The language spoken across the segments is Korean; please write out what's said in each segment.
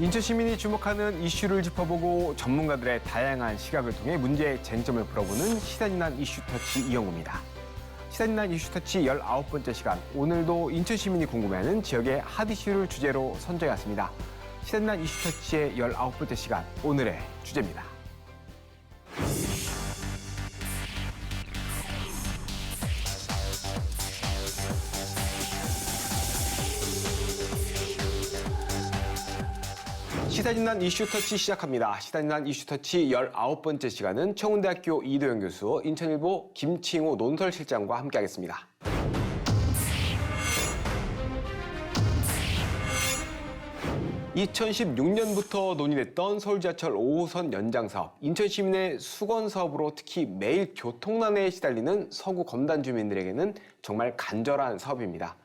인천 시민이 주목하는 이슈를 짚어보고 전문가들의 다양한 시각을 통해 문제의 쟁점을 풀어보는 시사지난 이슈터치 이영구입니다. 시사지난 이슈터치 19번째 시간, 오늘도 인천 시민이 궁금해하는 지역의 핫 이슈를 주제로 선정해왔습니다. 시사지난 이슈터치의 19번째 시간, 오늘의 주제입니다. 시사진난 이슈터치 시작합니다. 시사진난 이슈터치 19번째 시간은 청운대학교 이도영 교수, 인천일보 김칭호 논설실장과 함께하겠습니다. 2016년부터 논의됐던 서울지하철 5호선 연장 사업, 인천 시민의 수건 사업으로 특히 매일 교통난에 시달리는 서구 검단 주민들에게는 정말 간절한 사업입니다.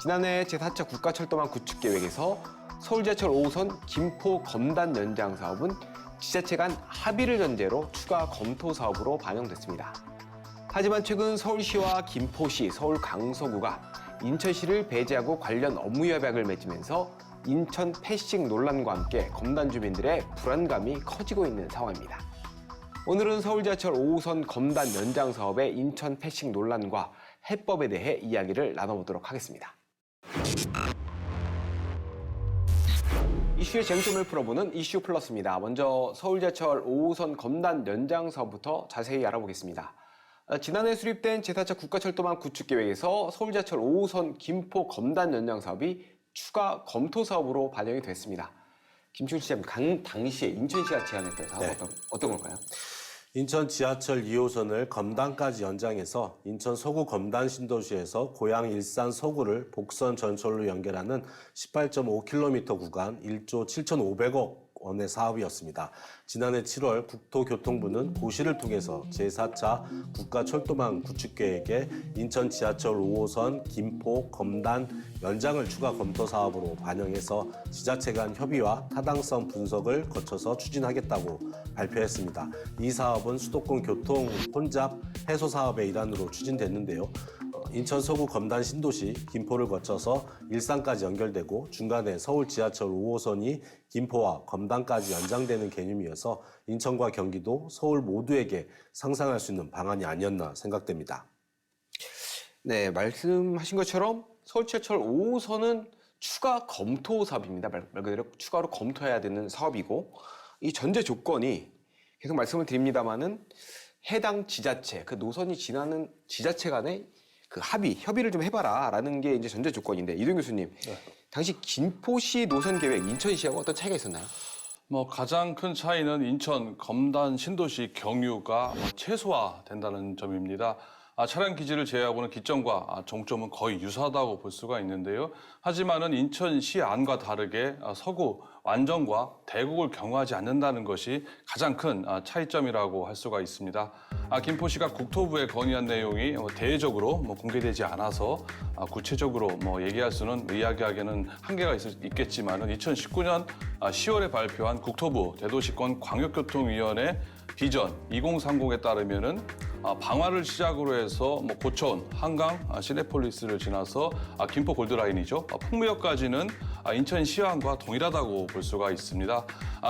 지난해 제4차 국가철도망 구축 계획에서 서울지하철 5호선 김포 검단 연장 사업은 지자체 간 합의를 전제로 추가 검토 사업으로 반영됐습니다. 하지만 최근 서울시와 김포시, 서울 강서구가 인천시를 배제하고 관련 업무 협약을 맺으면서 인천 패싱 논란과 함께 검단 주민들의 불안감이 커지고 있는 상황입니다. 오늘은 서울지하철 5호선 검단 연장 사업의 인천 패싱 논란과 해법에 대해 이야기를 나눠보도록 하겠습니다. 이슈의 쟁점을 풀어보는 이슈 플러스입니다. 먼저 서울지하철 5호선 검단 연장 사업부터 자세히 알아보겠습니다. 지난해 수립된 제4차 국가철도망 구축 계획에서 서울지하철 5호선 김포 검단 연장 사업이 추가 검토 사업으로 반영이 됐습니다. 김충 시장님, 당시에 인천시가 제안했던 사업 어떤 걸까요? 인천 지하철 2호선을 검단까지 연장해서 인천 서구 검단 신도시에서 고양 일산 서구를 복선 전철로 연결하는 18.5km 구간 1조 7,500억 원의 사업이었습니다. 지난해 7월 국토교통부는 고시를 통해서 제4차 국가철도망 구축계획에 인천 지하철 5호선 김포 검단 연장을 추가 검토 사업으로 반영해서 지자체 간 협의와 타당성 분석을 거쳐서 추진하겠다고 발표했습니다. 이 사업은 수도권 교통 혼잡 해소 사업의 일환으로 추진됐는데요. 인천 서구 검단 신도시 김포를 거쳐서 일산까지 연결되고 중간에 서울 지하철 5호선이 김포와 검단까지 연장되는 개념이어서 인천과 경기도, 서울 모두에게 상상할 수 있는 방안이 아니었나 생각됩니다. 네, 말씀하신 것처럼 서울 지하철 5호선은 추가 검토 사업입니다. 말 그대로 추가로 검토해야 되는 사업이고, 이 전제 조건이 계속 말씀을 드립니다만은 해당 지자체, 그 노선이 지나는 지자체 간의 그 협의를 좀 해봐라라는 게 이제 전제 조건인데, 이동 교수님, 당시 김포시 노선 계획, 인천시하고 어떤 차이가 있었나요? 가장 큰 차이는 인천 검단 신도시 경유가 최소화된다는 점입니다. 차량 기지를 제외하고는 기점과 종점은 거의 유사하다고 볼 수가 있는데요. 하지만은 인천시 안과 다르게 서구 완전과 대국을 경유하지 않는다는 것이 가장 큰 차이점이라고 할 수가 있습니다. 김포시가 국토부에 건의한 내용이 대외적으로 공개되지 않아서 구체적으로 얘기할 수는 이야기하기에는 한계가 있겠지만은 2019년 10월에 발표한 국토부 대도시권 광역교통위원회 비전 2030에 따르면은 방화를 시작으로 해서 고천, 한강, 시내폴리스를 지나서 김포 골드라인이죠. 풍무역까지는 인천시안과 동일하다고 볼 수가 있습니다.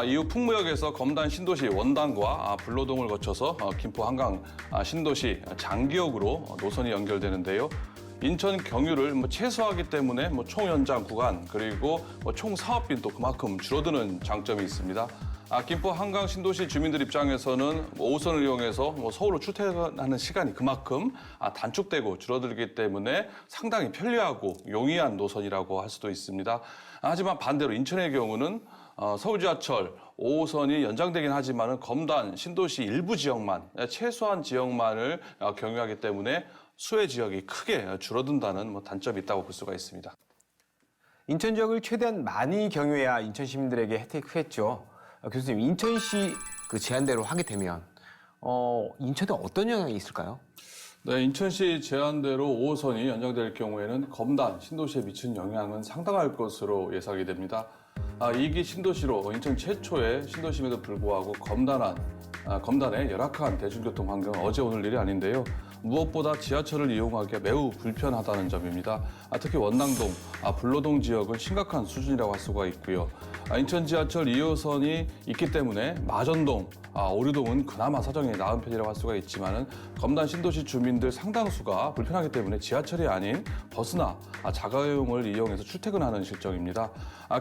이후 풍무역에서 검단 신도시 원당과 불로동을 거쳐서 김포 한강 신도시 장기역으로 노선이 연결되는데요. 인천 경유를 최소화하기 때문에 총 연장 구간 그리고 총 사업비도 그만큼 줄어드는 장점이 있습니다. 김포 한강 신도시 주민들 입장에서는 5호선을 이용해서 서울로 출퇴근하는 시간이 그만큼 단축되고 줄어들기 때문에 상당히 편리하고 용이한 노선이라고 할 수도 있습니다. 하지만 반대로 인천의 경우는 서울 지하철 5호선이 연장되긴 하지만 검단 신도시 일부 지역만, 최소한 지역만을 경유하기 때문에 수혜 지역이 크게 줄어든다는 단점이 있다고 볼 수가 있습니다. 인천 지역을 최대한 많이 경유해야 인천 시민들에게 혜택이 크겠죠. 교수님, 인천시 그 제안대로 하게 되면 인천에 어떤 영향이 있을까요? 네, 인천시 제안대로 5호선이 연장될 경우에는 검단 신도시에 미치는 영향은 상당할 것으로 예상이 됩니다. 2기 신도시로 인천 최초의 신도시임에도 불구하고 검단의 열악한 대중교통 환경은 어제 오늘 일이 아닌데요. 무엇보다 지하철을 이용하기가 매우 불편하다는 점입니다. 특히 원당동, 불로동 지역은 심각한 수준이라고 할 수가 있고요. 인천 지하철 2호선이 있기 때문에 마전동, 오류동은 그나마 사정이 나은 편이라고 할 수가 있지만은 검단 신도시 주민들 상당수가 불편하기 때문에 지하철이 아닌 버스나 자가용을 이용해서 출퇴근하는 실정입니다.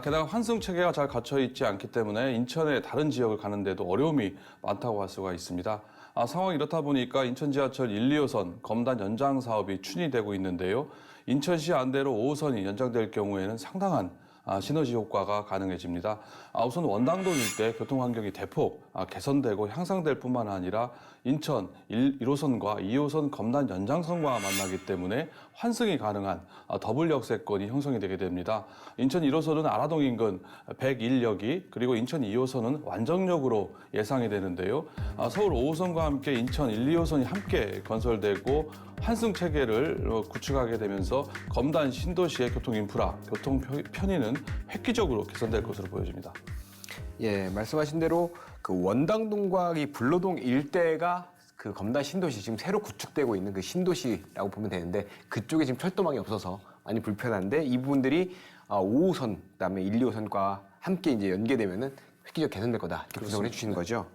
게다가 환승 체계가 잘 갖춰 있지 않기 때문에 인천의 다른 지역을 가는데도 어려움이 많다고 할 수가 있습니다. 상황이 이렇다 보니까 인천 지하철 1, 2호선 검단 연장 사업이 추진되고 있는데요. 인천시 안대로 5호선이 연장될 경우에는 상당한 시너지 효과가 가능해집니다. 우선 원당동 일대 교통 환경이 대폭 개선되고 향상될 뿐만 아니라 인천 1호선과 2호선 검단 연장선과 만나기 때문에 환승이 가능한 더블 역세권이 형성이 되게 됩니다. 인천 1호선은 아라동 인근 101역이 그리고 인천 2호선은 완정역으로 예상이 되는데요. 서울 5호선과 함께 인천 1, 2호선이 함께 건설되고 환승 체계를 구축하게 되면서 검단 신도시의 교통 인프라, 교통 편의는 획기적으로 개선될 것으로 보여집니다. 예, 말씀하신 대로 그 원당동과 이 불로동 일대가 그 검단 신도시 지금 새로 구축되고 있는 그 신도시라고 보면 되는데 그쪽에 지금 철도망이 없어서 많이 불편한데 이 부분들이 5호선 그다음에 1, 2호선과 함께 이제 연계되면은 획기적 개선될 거다 이렇게 분석을 해주시는 거죠.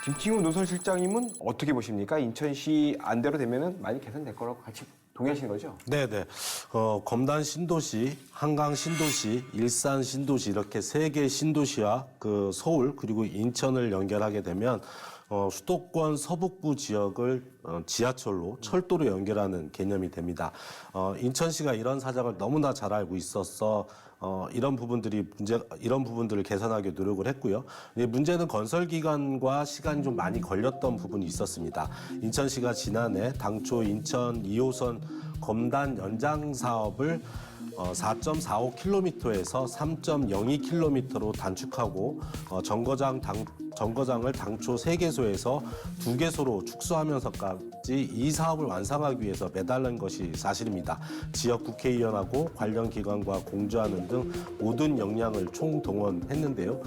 김칭우 노선실장님은 어떻게 보십니까? 인천시 안대로 되면은 많이 개선될 거라고 같이 동의하시는 거죠? 네네. 검단 신도시, 한강 신도시, 일산 신도시 이렇게 세 개의 신도시와 그 서울 그리고 인천을 연결하게 되면 수도권 서북부 지역을 지하철로 철도로 연결하는 개념이 됩니다. 인천시가 이런 사정을 너무나 잘 알고 있어서 이런 부분들을 개선하기 노력을 했고요. 문제는 건설 기간과 시간이 좀 많이 걸렸던 부분이 있었습니다. 인천시가 지난해 당초 인천 2호선 검단 연장 사업을 4.45km에서 3.02km로 단축하고 정거장을 당초 3개소에서 2개소로 축소하면서까지 이 사업을 완성하기 위해서 매달린 것이 사실입니다. 지역 국회의원하고 관련 기관과 공조하는 등 모든 역량을 총동원했는데요.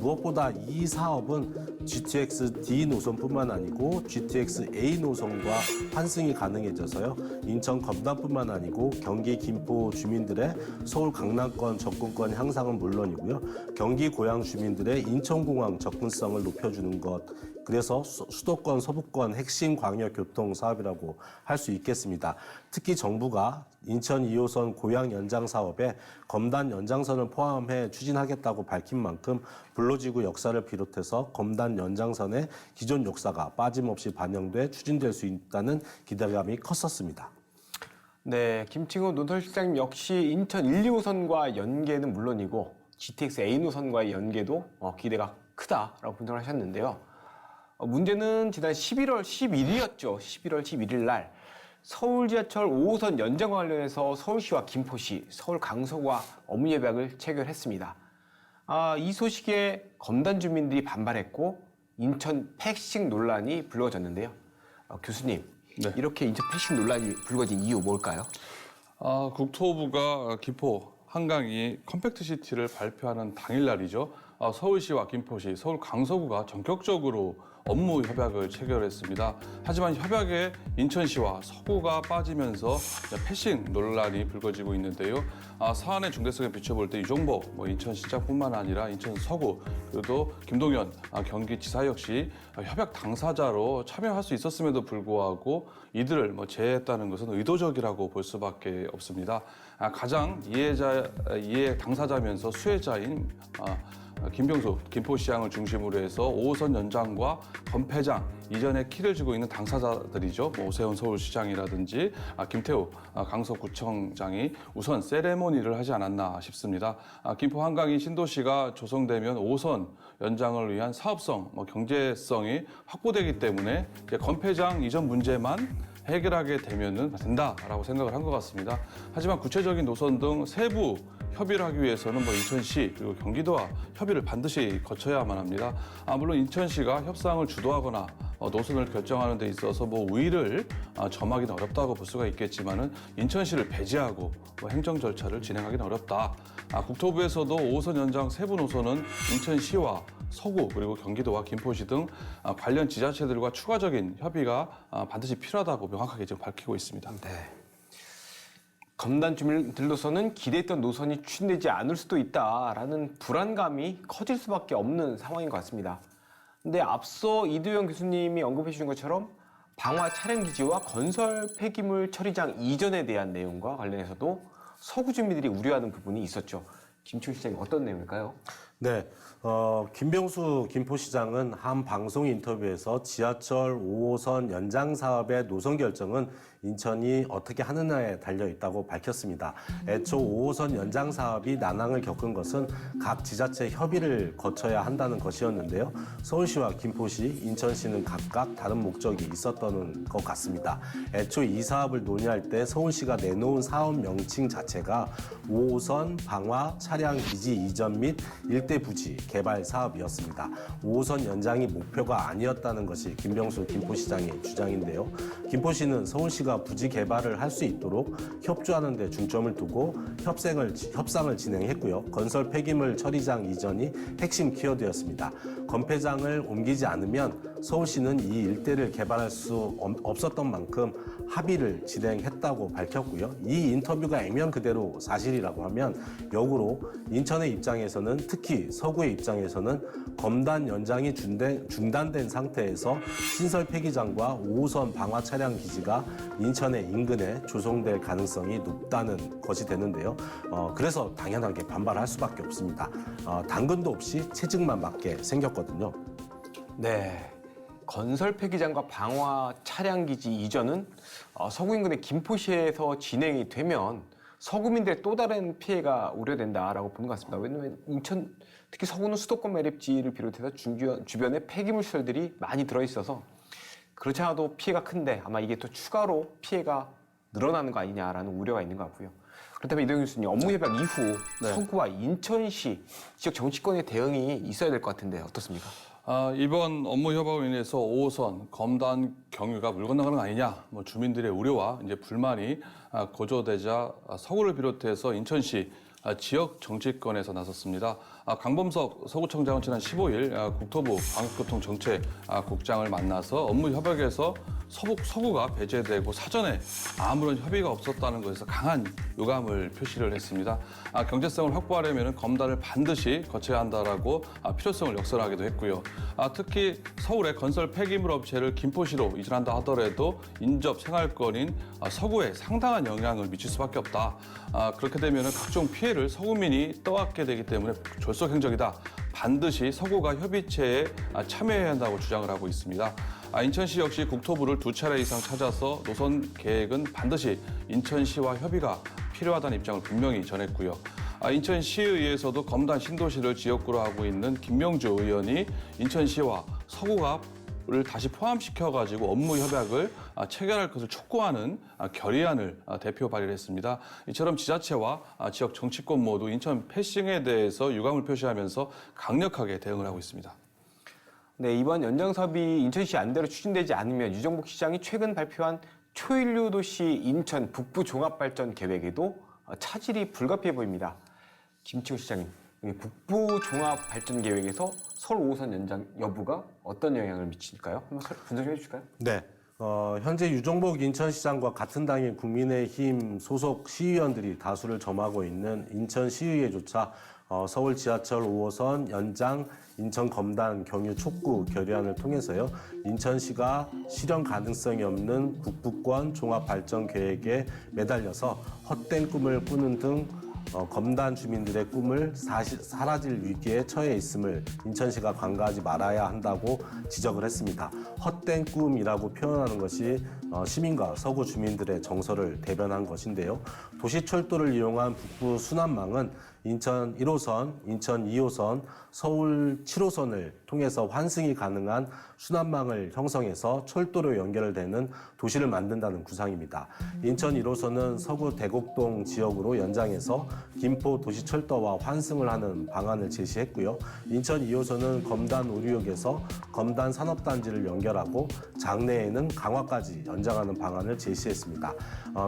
무엇보다 이 사업은 GTX D 노선뿐만 아니고 GTX A 노선과 환승이 가능해져서요. 인천 검단뿐만 아니고 경기 김포 주민들의 서울 강남권 접근권 향상은 물론이고요. 경기 고양 주민들의 인천공항 접근성을 높여주는 것. 그래서 수도권 서부권 핵심 광역 교통 사업이라고 할 수 있겠습니다. 특히 정부가 인천 2호선 고양 연장 사업에 검단 연장선을 포함해 추진하겠다고 밝힌 만큼 불로지구 역사를 비롯해서 검단 연장선의 기존 역사가 빠짐없이 반영돼 추진될 수 있다는 기대감이 컸었습니다. 네, 김칭우 노선실장님 역시 인천 1, 2호선과 연계는 물론이고 GTX A 노선과의 연계도 기대가 크다라고 분석을 하셨는데요. 문제는 지난 11월 11일이었죠. 11월 11일 날 서울 지하철 5호선 연장과 관련해서 서울시와 김포시, 서울 강서구와 업무 협약을 체결했습니다. 이 소식에 검단 주민들이 반발했고 인천 패싱 논란이 불거졌는데요. 교수님, 네. 이렇게 인천 패싱 논란이 불거진 이유 뭘까요? 국토부가 김포 한강이 컴팩트시티를 발표하는 당일날이죠. 서울시와 김포시, 서울 강서구가 전격적으로 업무 협약을 체결했습니다. 하지만 협약에 인천시와 서구가 빠지면서 패싱 논란이 불거지고 있는데요. 사안의 중대성에 비춰볼 때 유종복 인천시장뿐만 아니라 인천 서구 그리고 김동연 경기지사 역시 협약 당사자로 참여할 수 있었음에도 불구하고 이들을 제외했다는 것은 의도적이라고 볼 수밖에 없습니다. 가장 이해 당사자면서 수혜자인 김병수 김포시장을 중심으로 해서 5호선 연장과 검폐장 이전에 키를 쥐고 있는 당사자들이죠. 오세훈 서울시장이라든지 김태우 강서구청장이 우선 세레모니를 하지 않았나 싶습니다. 김포 한강이 신도시가 조성되면 5호선 연장을 위한 사업성, 경제성이 확보되기 때문에 이제 검폐장 이전 문제만 해결하게 되면 된다라고 생각을 한 것 같습니다. 하지만 구체적인 노선 등 세부 협의를 하기 위해서는 인천시 그리고 경기도와 협의를 반드시 거쳐야만 합니다. 물론 인천시가 협상을 주도하거나 노선을 결정하는 데 있어서 뭐 우위를 점하기는 어렵다고 볼 수가 있겠지만은 인천시를 배제하고 행정 절차를 진행하기는 어렵다. 국토부에서도 5호선 연장 세부 노선은 인천시와 서구 그리고 경기도와 김포시 등 관련 지자체들과 추가적인 협의가 반드시 필요하다고 명확하게 지금 밝히고 있습니다. 네. 검단 주민들로서는 기대했던 노선이 추진되지 않을 수도 있다라는 불안감이 커질 수밖에 없는 상황인 것 같습니다. 근데 앞서 이두영 교수님이 언급해 주신 것처럼 방화 차량기지와 건설 폐기물 처리장 이전에 대한 내용과 관련해서도 서구 주민들이 우려하는 부분이 있었죠. 김치훈 시장이 어떤 내용일까요? 네, 김병수 김포시장은 한 방송 인터뷰에서 지하철 5호선 연장 사업의 노선 결정은 인천이 어떻게 하느냐에 달려 있다고 밝혔습니다. 애초 5호선 연장 사업이 난항을 겪은 것은 각 지자체 협의를 거쳐야 한다는 것이었는데요. 서울시와 김포시, 인천시는 각각 다른 목적이 있었던 것 같습니다. 애초 이 사업을 논의할 때 서울시가 내놓은 사업 명칭 자체가 5호선 방화 차량 기지 이전 및 일대 부지 개발 사업이었습니다. 5호선 연장이 목표가 아니었다는 것이 김병수 김포시장의 주장인데요. 김포시는 서울시가 부지 개발을 할 수 있도록 협조하는 데 중점을 두고 협상을 진행했고요. 건설 폐기물 처리장 이전이 핵심 키워드였습니다. 건폐장을 옮기지 않으면 서울시는 이 일대를 개발할 수 없었던 만큼 합의를 진행했다고 밝혔고요. 이 인터뷰가 액면 그대로 사실이라고 하면 역으로 인천의 입장에서는 특히 서구의 입장에서는 검단 연장이 중단된 상태에서 신설 폐기장과 5호선 방화 차량 기지가 인천의 인근에 조성될 가능성이 높다는 것이 되는데요. 그래서 당연하게 반발할 수밖에 없습니다. 당근도 없이 채찍만 맞게 생겼거든요. 네. 건설 폐기장과 방화 차량 기지 이전은 서구 인근의 김포시에서 진행이 되면 서구민들의 또 다른 피해가 우려된다라고 보는 것 같습니다. 왜냐하면 인천, 특히 서구는 수도권 매립지를 비롯해서 주변에 폐기물 시설들이 많이 들어있어서 그렇지 않아도 피해가 큰데 아마 이게 또 추가로 피해가 늘어나는 거 아니냐라는 우려가 있는 것 같고요. 그렇다면 이동현 교수님, 업무 협약 이후 서구와 인천시 지역 정치권의 대응이 있어야 될 것 같은데 어떻습니까? 이번 업무 협약으로 인해서 5호선 검단 경유가 물 건너가는 거 아니냐, 주민들의 우려와 이제 불만이 고조되자 서구를 비롯해서 인천시 지역 정치권에서 나섰습니다. 강범석 서구청장은 지난 15일 국토부 광역교통정책국장을 만나서 업무 협약에서 서구가 배제되고 사전에 아무런 협의가 없었다는 것에서 강한 유감을 표시를 했습니다. 경제성을 확보하려면 검단을 반드시 거쳐야 한다라고 필요성을 역설하기도 했고요. 특히 서울의 건설 폐기물 업체를 김포시로 이전한다 하더라도 인접 생활권인 서구에 상당한 영향을 미칠 수밖에 없다. 그렇게 되면 각종 피해를 서구민이 떠안게 되기 때문에 졸속 행정이다. 반드시 서구가 협의체에 참여해야 한다고 주장을 하고 있습니다. 인천시 역시 국토부를 2차례 이상 찾아서 노선 계획은 반드시 인천시와 협의가 필요하다는 입장을 분명히 전했고요. 인천시의회에서도 검단 신도시를 지역구로 하고 있는 김명주 의원이 인천시와 서구를 다시 포함시켜가지고 업무 협약을 체결할 것을 촉구하는 결의안을 대표 발의했습니다. 이처럼 지자체와 지역 정치권 모두 인천 패싱에 대해서 유감을 표시하면서 강력하게 대응을 하고 있습니다. 네, 이번 연장 사업이 인천시 안대로 추진되지 않으면 유정복 시장이 최근 발표한 초일류 도시 인천 북부 종합발전 계획에도 차질이 불가피해 보입니다. 김치훈 시장님, 북부 종합발전 계획에서 서울 5호선 연장 여부가 어떤 영향을 미칠까요? 한번 분석 좀 해주실까요? 네. 현재 유정복 인천시장과 같은 당인 국민의힘 소속 시의원들이 다수를 점하고 있는 인천시의회조차 서울 지하철 5호선 연장 인천 검단 경유 촉구 결의안을 통해서요. 인천시가 실현 가능성이 없는 북부권 종합발전 계획에 매달려서 헛된 꿈을 꾸는 등 검단 주민들의 꿈을 사라질 위기에 처해 있음을 인천시가 간과하지 말아야 한다고 지적을 했습니다. 헛된 꿈이라고 표현하는 것이 시민과 서구 주민들의 정서를 대변한 것인데요. 도시철도를 이용한 북부 순환망은 인천 1호선, 인천 2호선, 서울 7호선을 통해서 환승이 가능한 순환망을 형성해서 철도로 연결되는 도시를 만든다는 구상입니다. 인천 1호선은 서구 대곡동 지역으로 연장해서 김포 도시철도와 환승을 하는 방안을 제시했고요. 인천 2호선은 검단 오류역에서 검단 산업단지를 연결하고 장래에는 강화까지 연장하는 방안을 제시했습니다.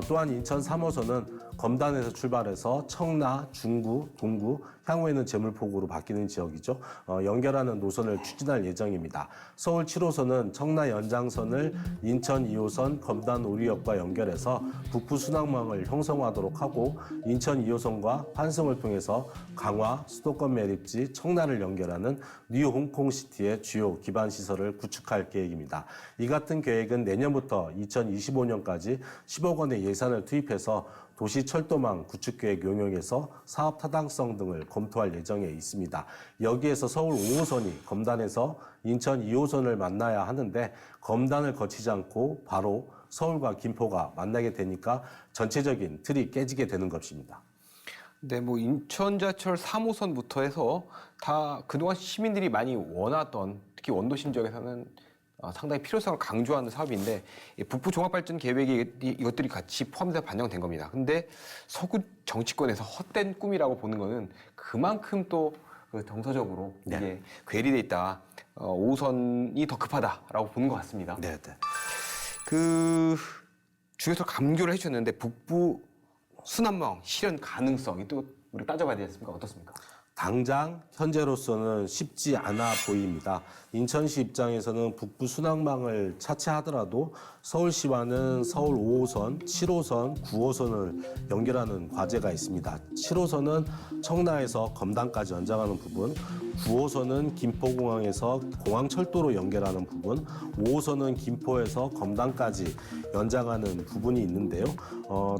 또한 인천 3호선은 검단에서 출발해서 청라, 중구, 동구, 향후에는 제물포구로 바뀌는 지역이죠. 연결하는 노선을 추진할 예정입니다. 서울 7호선은 청라 연장선을 인천 2호선 검단 오류역과 연결해서 북부 순환망을 형성하도록 하고 인천 2호선과 환승을 통해서 강화, 수도권 매립지, 청라를 연결하는 뉴 홍콩시티의 주요 기반 시설을 구축할 계획입니다. 이 같은 계획은 내년부터 2025년까지 10억 원의 예산을 투입해서 도시 철도망 구축 계획 용역에서 사업 타당성 등을 검토할 예정에 있습니다. 여기에서 서울 5호선이 검단에서 인천 2호선을 만나야 하는데 검단을 거치지 않고 바로 서울과 김포가 만나게 되니까 전체적인 틀이 깨지게 되는 것입니다. 네, 뭐 인천 지하철 3호선부터 해서 다 그동안 시민들이 많이 원하던, 특히 원도심 지역에서는 상당히 필요성을 강조하는 사업인데, 이 북부 종합발전 계획이 이것들이 같이 포함돼서 반영된 겁니다. 근데 서구 정치권에서 헛된 꿈이라고 보는 거는 그만큼 또 정서적으로 이게 괴리돼 있다. 5호선이 더 급하다라고 보는 것 같습니다. 네. 주에서 감교를 해주셨는데 북부 순환망 실현 가능성이 또 우리 따져봐야 되지 않습니까? 어떻습니까? 당장 현재로서는 쉽지 않아 보입니다. 인천시 입장에서는 북부 순환망을 차치하더라도 서울시와는 서울 5호선, 7호선, 9호선을 연결하는 과제가 있습니다. 7호선은 청라에서 검단까지 연장하는 부분, 9호선은 김포공항에서 공항철도로 연결하는 부분, 5호선은 김포에서 검단까지 연장하는 부분이 있는데요.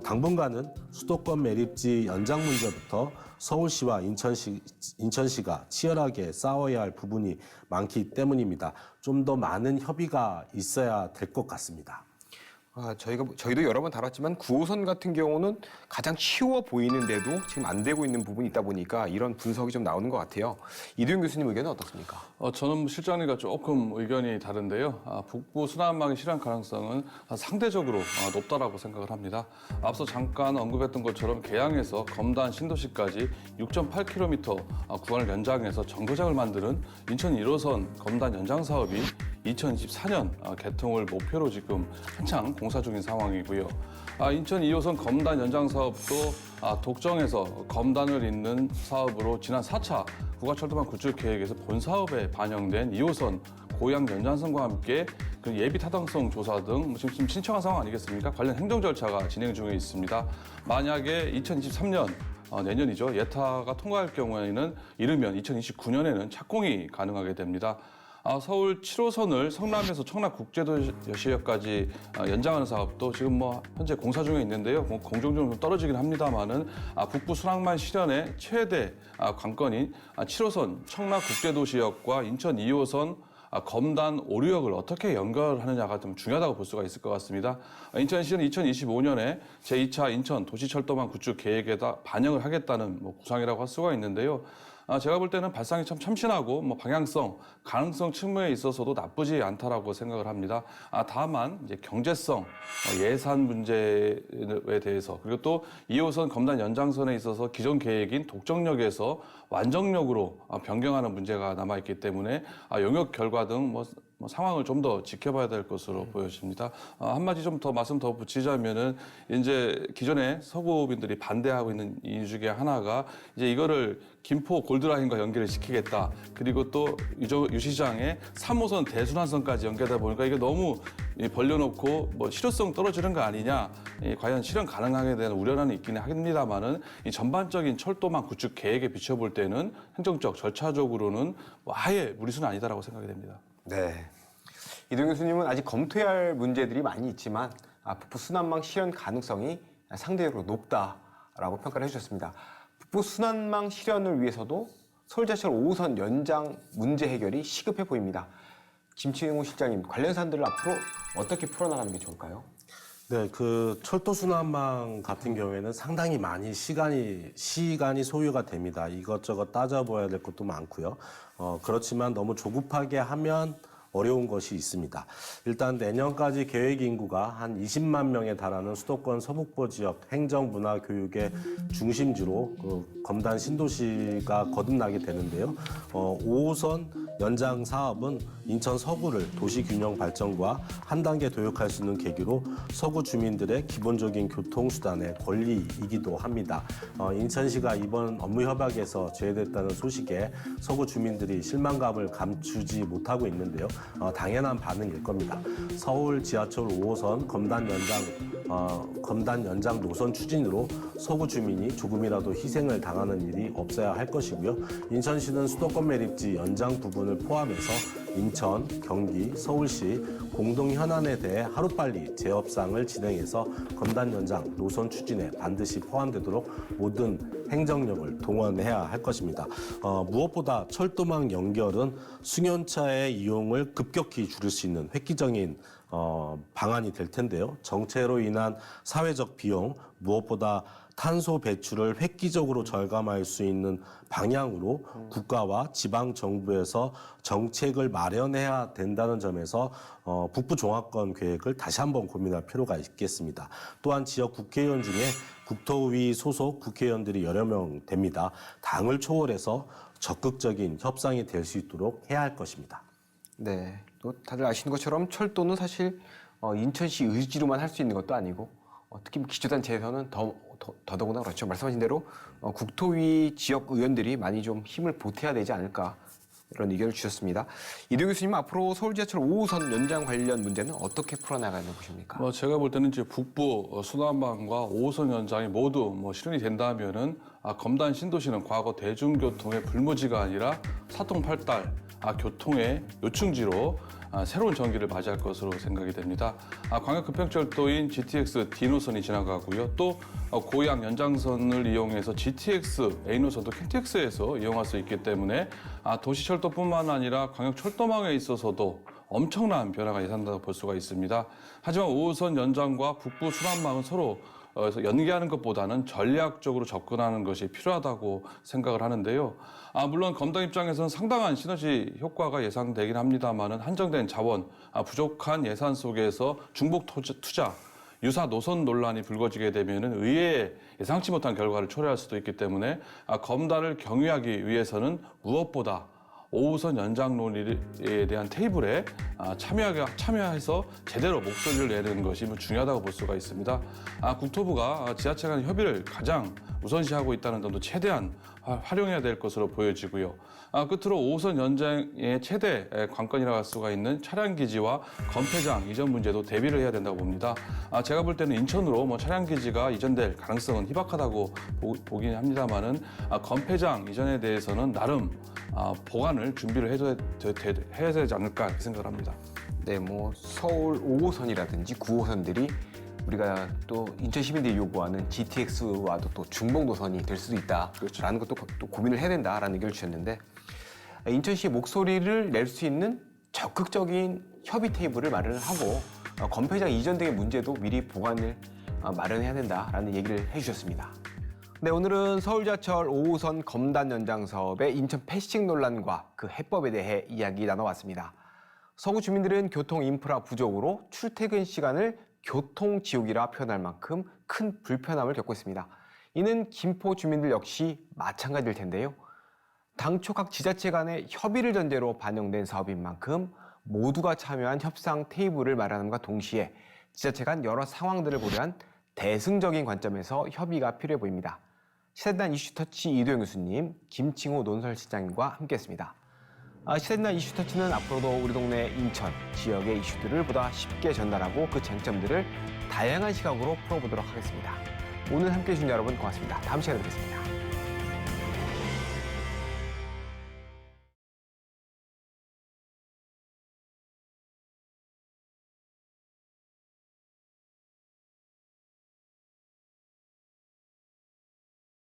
당분간은 수도권 매립지 연장 문제부터 서울시와 인천시가 치열하게 싸워야 할 부분이 많기 때문입니다. 좀 더 많은 협의가 있어야 될 것 같습니다. 저희도 여러 번 다뤘지만 9호선 같은 경우는 가장 쉬워 보이는데도 지금 안 되고 있는 부분이 있다 보니까 이런 분석이 좀 나오는 것 같아요. 이두영 교수님 의견은 어떻습니까? 저는 실장님과 조금 의견이 다른데요. 북부 순환망의 실현 가능성은 상대적으로 높다라고 생각을 합니다. 앞서 잠깐 언급했던 것처럼 계양에서 검단 신도시까지 6.8km 구간을 연장해서 정거장을 만드는 인천 1호선 검단 연장 사업이 2024년 개통을 목표로 지금 한창 공사 중인 상황이고요. 인천 2호선 검단 연장 사업도 독정에서 검단을 잇는 사업으로 지난 4차 국가철도망 구축 계획에서 본 사업에 반영된 2호선 고양 연장선과 함께 그 예비 타당성 조사 등 지금 신청한 상황 아니겠습니까? 관련 행정 절차가 진행 중에 있습니다. 만약에 2023년 내년이죠. 예타가 통과할 경우에는 이르면 2029년에는 착공이 가능하게 됩니다. 서울 7호선을 성남에서 청라국제도시역까지 연장하는 사업도 지금 현재 공사 중에 있는데요. 공정률은 좀 떨어지긴 합니다만은 북부 순환망 실현의 최대 관건인 7호선 청라국제도시역과 인천 2호선 검단 오류역을 어떻게 연결하느냐가 좀 중요하다고 볼 수가 있을 것 같습니다. 인천시는 2025년에 제2차 인천 도시철도망 구축 계획에다 반영을 하겠다는 구상이라고 할 수가 있는데요. 제가 볼 때는 발상이 참 참신하고 방향성, 가능성 측면에 있어서도 나쁘지 않다라고 생각을 합니다. 다만 이제 경제성, 예산 문제에 대해서 그리고 또 2호선 검단 연장선에 있어서 기존 계획인 독정역에서 완정역으로 변경하는 문제가 남아 있기 때문에 용역 결과 등 상황을 좀 더 지켜봐야 될 것으로 보여집니다. 한마디 좀 더 말씀 더 붙이자면은 이제 기존에 서구민들이 반대하고 있는 이유 중에 하나가 이제 이거를 김포 골드라인과 연결을 시키겠다. 그리고 또 유 시장에 3호선 대순환선까지 연결하다 보니까 이게 너무 벌려놓고 실효성 떨어지는 거 아니냐. 과연 실현 가능하게 되는 우려는 있기는 합니다만은 이 전반적인 철도망 구축 계획에 비춰볼 때는 행정적 절차적으로는 아예 무리수는 아니다라고 생각이 됩니다. 네. 이동 교수님은 아직 검토해야 할 문제들이 많이 있지만 북부 순환망 실현 가능성이 상대적으로 높다라고 평가를 해주셨습니다. 북부 순환망 실현을 위해서도 서울지하철 5호선 연장 문제 해결이 시급해 보입니다. 김치웅 실장님, 관련 사안들을 앞으로 어떻게 풀어나가는 게 좋을까요? 네, 그 철도 순환망 같은 경우에는 상당히 많이 시간이 소요가 됩니다. 이것저것 따져봐야 될 것도 많고요. 그렇지만 너무 조급하게 하면 어려운 것이 있습니다. 일단 내년까지 계획 인구가 한 20만 명에 달하는 수도권 서북부 지역 행정문화교육의 중심지로 그 검단 신도시가 거듭나게 되는데요. 5호선 연장 사업은 인천 서구를 도시균형 발전과 한 단계 도약할 수 있는 계기로 서구 주민들의 기본적인 교통수단의 권리이기도 합니다. 인천시가 이번 업무 협약에서 제외됐다는 소식에 서구 주민들이 실망감을 감추지 못하고 있는데요. 당연한 반응일 겁니다. 서울 지하철 5호선 검단 연장 노선 추진으로 서구 주민이 조금이라도 희생을 당하는 일이 없어야 할 것이고요. 인천시는 수도권 매립지 연장 부분을 포함해서 인천, 경기, 서울시 공동 현안에 대해 하루빨리 재협상을 진행해서 검단 연장 노선 추진에 반드시 포함되도록 모든 행정력을 동원해야 할 것입니다. 무엇보다 철도망 연결은 승용차의 이용을 급격히 줄일 수 있는 획기적인 방안이 될 텐데요. 정체로 인한 사회적 비용, 무엇보다 탄소 배출을 획기적으로 절감할 수 있는 방향으로 국가와 지방 정부에서 정책을 마련해야 된다는 점에서 북부 종합권 계획을 다시 한번 고민할 필요가 있겠습니다. 또한 지역 국회의원 중에 국토위 소속 국회의원들이 여러 명 됩니다. 당을 초월해서 적극적인 협상이 될 수 있도록 해야 할 것입니다. 네, 또 다들 아시는 것처럼 철도는 사실 인천시 의지로만 할 수 있는 것도 아니고 특히 기초단체에서는 더더구나 그렇죠. 말씀하신 대로 국토위 지역 의원들이 많이 좀 힘을 보태야 되지 않을까 이런 의견을 주셨습니다. 이도 교수님 앞으로 서울 지하철 5호선 연장 관련 문제는 어떻게 풀어나가는 보십니까? 제가 볼 때는 이제 북부 순환망과 5호선 연장이 모두 실현이 된다면은 검단 신도시는 과거 대중교통의 불모지가 아니라 사통팔달 교통의 요충지로 새로운 전기를 맞이할 것으로 생각이 됩니다. 광역급행철도인 GTX D노선이 지나가고요. 또 고양 연장선을 이용해서 GTX A노선도 KTX에서 이용할 수 있기 때문에 도시철도뿐만 아니라 광역철도망에 있어서도 엄청난 변화가 예상된다고 볼 수가 있습니다. 하지만 5호선 연장과 북부 순환망은 서로 연계하는 것보다는 전략적으로 접근하는 것이 필요하다고 생각을 하는데요. 물론 검단 입장에서는 상당한 시너지 효과가 예상되긴 합니다만은 한정된 자원, 부족한 예산 속에서 중복 투자, 유사 노선 논란이 불거지게 되면은 의외의 예상치 못한 결과를 초래할 수도 있기 때문에 검단을 경유하기 위해서는 무엇보다 5호선 연장 논의에 대한 테이블에 참여해서 제대로 목소리를 내는 것이 중요하다고 볼 수가 있습니다. 국토부가 지자체 간 협의를 가장 우선시하고 있다는 점도 최대한 활용해야 될 것으로 보여지고요. 끝으로 5호선 연장의 최대 관건이라고 할 수가 있는 차량기지와 검폐장 이전 문제도 대비를 해야 된다고 봅니다. 제가 볼 때는 인천으로 차량기지가 이전될 가능성은 희박하다고 보긴 합니다만은 검폐장 이전에 대해서는 나름 보관을 준비를 해야 되지 않을까 이렇게 생각을 합니다. 네, 서울 5호선이라든지 9호선들이 우리가 또 인천 시민들이 요구하는 GTX와도 또 중복 노선이 될 수도 있다라는 것도 또 고민을 해야 된다라는 의견을 주셨는데 인천시의 목소리를 낼 수 있는 적극적인 협의 테이블을 마련을 하고 검폐장 이전 등의 문제도 미리 보관을 마련해야 된다라는 얘기를 해주셨습니다. 네, 오늘은 서울 지하철 5호선 검단 연장 사업의 인천 패싱 논란과 그 해법에 대해 이야기 나눠봤습니다. 서구 주민들은 교통 인프라 부족으로 출퇴근 시간을 교통지옥이라 표현할 만큼 큰 불편함을 겪고 있습니다. 이는 김포 주민들 역시 마찬가지일 텐데요. 당초 각 지자체 간의 협의를 전제로 반영된 사업인 만큼 모두가 참여한 협상 테이블을 마련함과 동시에 지자체 간 여러 상황들을 고려한 대승적인 관점에서 협의가 필요해 보입니다. 시사단 이슈터치 이도영 교수님, 김칭호 논설실장님과 함께했습니다. 시사단 이슈터치는 앞으로도 우리 동네 인천 지역의 이슈들을 보다 쉽게 전달하고 그 쟁점들을 다양한 시각으로 풀어보도록 하겠습니다. 오늘 함께해 주신 여러분 고맙습니다. 다음 시간에 뵙겠습니다.